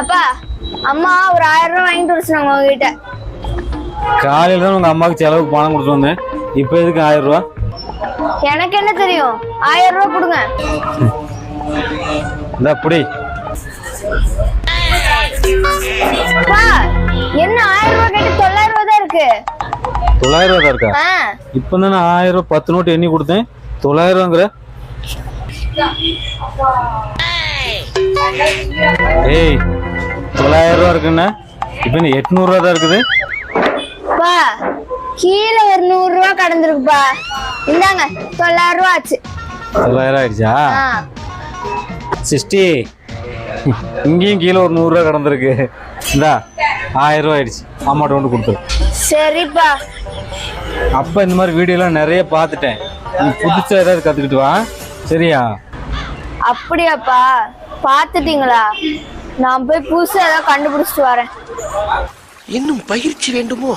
அப்பா அம்மா ஒரு 1000 ரூபாய் வாங்கிட்டு வர சொன்னாங்க உங்ககிட்ட. காலையில தான் உங்க அம்மாவுக்கு செலவுக்கு பணம் கொடுத்து வந்தேன். இப்போ எதுக்கு 1000 ரூபா? எனக்கு என்ன தெரியும், 1000 ரூபாய் கொடுங்க. இந்த அப்படி அப்பா என்ன 1000 ரூபாய் கேட்டு 900 ரூபாய் தான் இருக்கு. 900 ரூபா தான் இருக்கா? இப்போ தானே 1000 ரூபாய் 10 நோட்டு எண்ணி கொடுத்தேன். 900 ரூபாங்கிற? ஏய் 900 ரூபா இருக்குன்னா இப்போ 800 ரூபா தான் இருக்குது. பா கீழே ஒரு 100 ரூபாய் கடந்திருக்குப்பா. இந்தாங்க 900 ரூபாய் ஆச்சு. 900 ஆயிடுச்சா? 60. இங்கேயும் கீழே ஒரு 100 ரூபா கடந்திருக்கு. இந்தா 1000 ரூபா ஆயிடுச்சு. அம்மாட்ட கொண்டு கொடுத்துரு. சரிப்பா. அப்போ இந்த மாதிரி வீடியோலாம் நிறைய பார்த்துட்டேன். நீ புதுசாக ஏதாவது கற்றுக்கிட்டு வா, சரியா? அப்படியாப்பா, பார்த்துட்டீங்களா? நான் போய் புதுசாக ஏதாவது கண்டுபிடிச்சிட்டு வரேன். இன்னும் பயிற்சி வேண்டுமோ?